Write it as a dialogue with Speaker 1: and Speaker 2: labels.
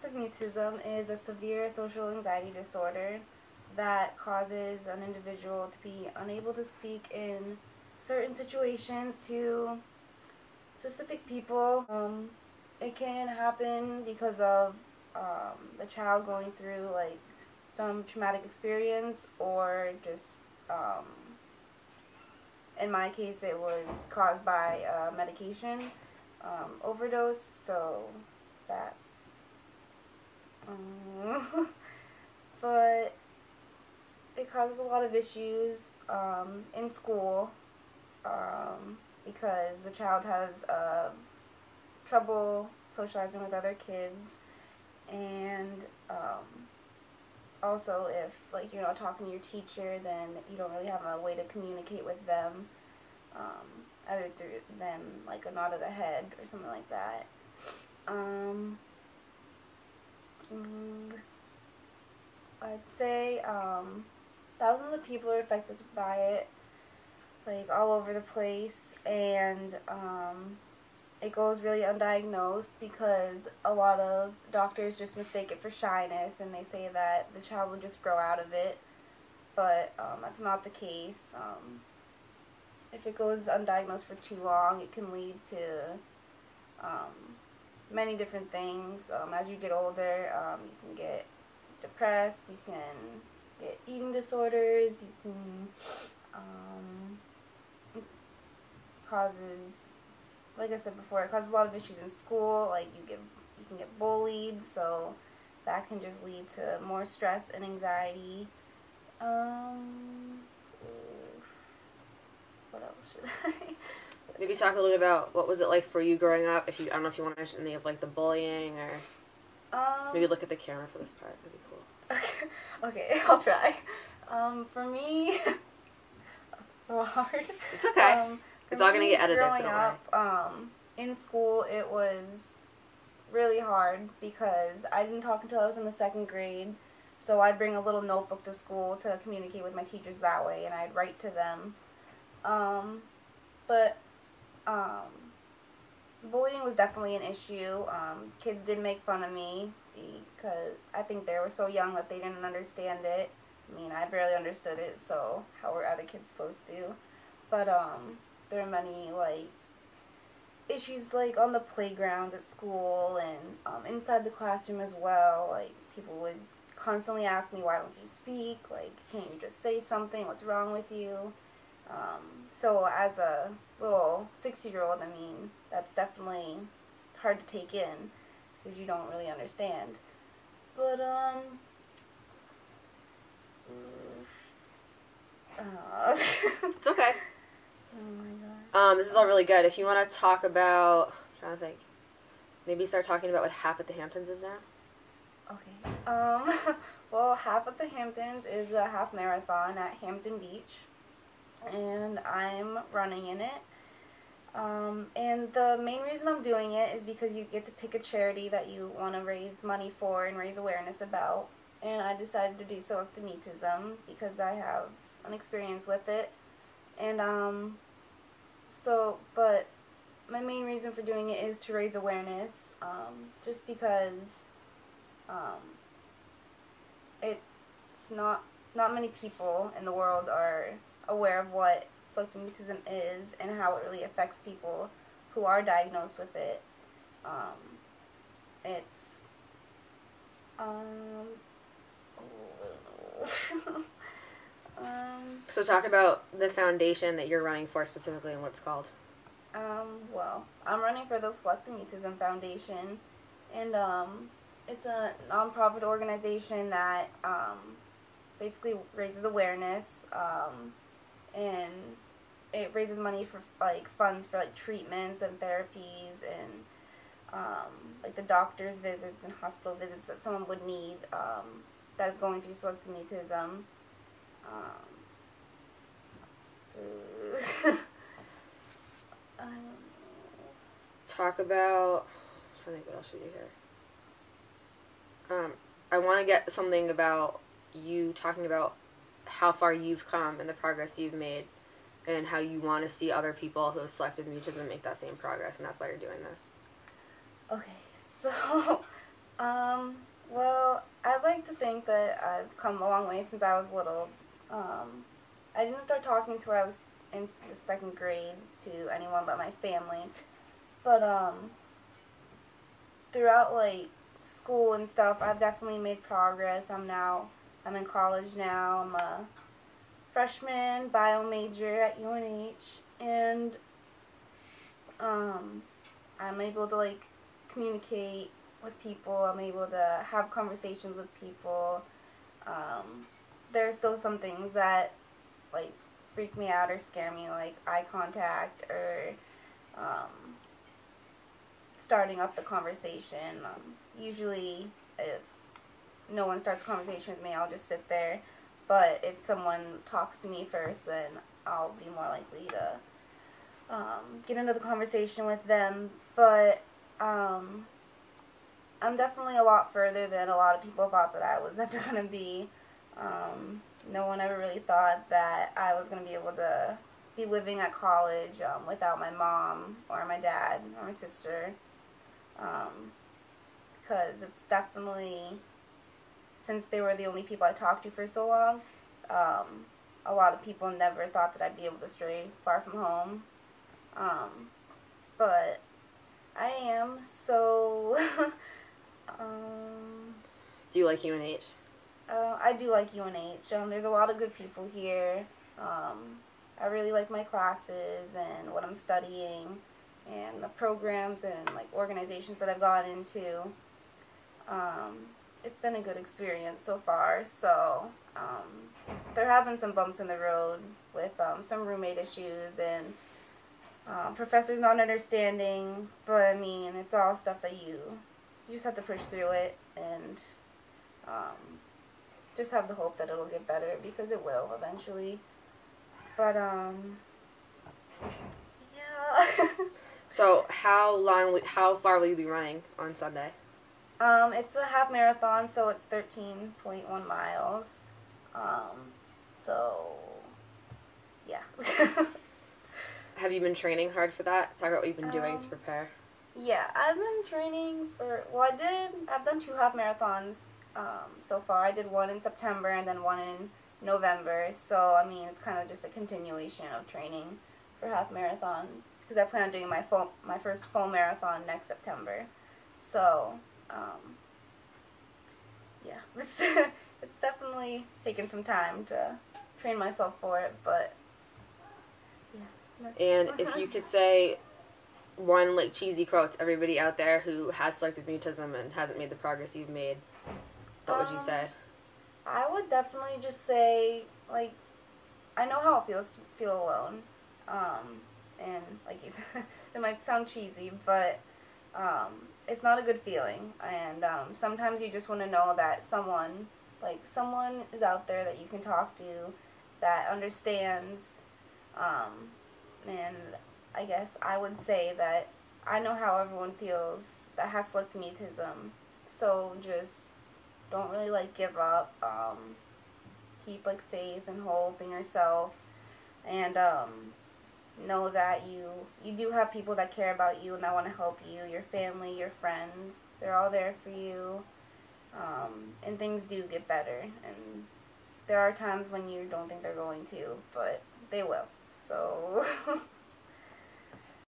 Speaker 1: selective mutism is a severe social anxiety disorder that causes an individual to be unable to speak in certain situations to specific people. It can happen because of the child going through like some traumatic experience, or just in my case it was caused by medication overdose. So that's but it causes a lot of issues in school, because the child has trouble socializing with other kids, and also if like you're not talking to your teacher, then you don't really have a way to communicate with them, other than like a nod of the head or something like that. I'd say thousands of people are affected by it, like all over the place, and it goes really undiagnosed because a lot of doctors just mistake it for shyness, and they say that the child will just grow out of it, but that's not the case. If it goes undiagnosed for too long, it can lead to many different things. As you get older, you can get depressed, you can get eating disorders, you can causes, like I said before, it causes a lot of issues in school. Like you can get bullied, so that can just lead to more stress and anxiety. What else should I?
Speaker 2: Maybe talk a little bit about what was it like for you growing up. If you, I don't know if you want to mention any of like the bullying, or maybe look at the camera for this part. That'd be cool.
Speaker 1: Okay, I'll try. For me, so hard.
Speaker 2: It's okay. It's all gonna get edited.
Speaker 1: Growing up, in school, it was really hard because I didn't talk until I was in the 2nd grade. So I'd bring a little notebook to school to communicate with my teachers that way, and I'd write to them. But bullying was definitely an issue. Kids did make fun of me because I think they were so young that they didn't understand it. I mean, I barely understood it, so how were other kids supposed to? But there are many like issues like on the playgrounds at school, and inside the classroom as well. Like people would constantly ask me, "Why don't you speak? Like, can't you just say something? What's wrong with you?" So as a little 6-year-old, I mean, that's definitely hard to take in because you don't really understand. But
Speaker 2: it's okay.
Speaker 1: Oh my gosh.
Speaker 2: This is all really good. If you want to talk about, I'm trying to think, maybe start talking about what Half at the Hamptons is now.
Speaker 1: Okay. Well, Half at the Hamptons is a half marathon at Hampton Beach, and I'm running in it. And the main reason I'm doing it is because you get to pick a charity that you want to raise money for and raise awareness about. And I decided to do selective mutism because I have an experience with it. And but my main reason for doing it is to raise awareness, just because it's not many people in the world are aware of what selective mutism is and how it really affects people who are diagnosed with it. It's
Speaker 2: So talk about the foundation that you're running for specifically and what it's called.
Speaker 1: Well, I'm running for the Selective Mutism Foundation, and it's a nonprofit organization that basically raises awareness, and it raises money for like funds for like treatments and therapies and like the doctor's visits and hospital visits that someone would need that is going through selective mutism.
Speaker 2: Talk about, I'm trying to think what else should we do here. I want to get something about you talking about how far you've come and the progress you've made and how you want to see other people who have selective mutism make that same progress, and that's why you're doing this.
Speaker 1: Okay, so Well, I'd like to think that I've come a long way since I was little. I didn't start talking till I was in the second grade to anyone but my family. But, throughout, like, school and stuff, I've definitely made progress. I'm in college now. I'm a freshman bio major at UNH, and, I'm able to, like, communicate with people. I'm able to have conversations with people. There are still some things that, like, freak me out or scare me, like eye contact or starting up the conversation. Usually, if no one starts a conversation with me, I'll just sit there. But if someone talks to me first, then I'll be more likely to get into the conversation with them. But I'm definitely a lot further than a lot of people thought that I was ever going to be. No one ever really thought that I was going to be able to be living at college without my mom or my dad or my sister. Because it's definitely, since they were the only people I talked to for so long, a lot of people never thought that I'd be able to stray far from home. But I am, so...
Speaker 2: Do you like UNH?
Speaker 1: I do like UNH. There's a lot of good people here. I really like my classes and what I'm studying and the programs and like organizations that I've gone into. It's been a good experience so far. So there have been some bumps in the road with some roommate issues and professors not understanding. But I mean, it's all stuff that you just have to push through it and just have the hope that it'll get better, because it will eventually. But yeah.
Speaker 2: So how far will you be running on Sunday?
Speaker 1: It's a half marathon, so it's 13.1 miles. So yeah.
Speaker 2: Have you been training hard for that? Talk about what you've been doing to prepare.
Speaker 1: Yeah, I've been training for, I've done 2 half marathons so far. I did one in September and then one in November. So, I mean, it's kind of just a continuation of training for half marathons, because I plan on doing my first full marathon next September. So, yeah, it's definitely taken some time to train myself for it, but yeah.
Speaker 2: And if you could say one like cheesy quote to everybody out there who has selective mutism and hasn't made the progress you've made, what would you say?
Speaker 1: I would definitely just say, like, I know how it feels to feel alone. And like you said, it might sound cheesy, but it's not a good feeling. And sometimes you just want to know that someone is out there that you can talk to, that understands. And I guess I would say that I know how everyone feels that has selective mutism. So just don't really like give up. Keep like faith and hope in yourself, and know that you do have people that care about you and that want to help you. Your family, your friends, they're all there for you. And things do get better. And there are times when you don't think they're going to, but they will. So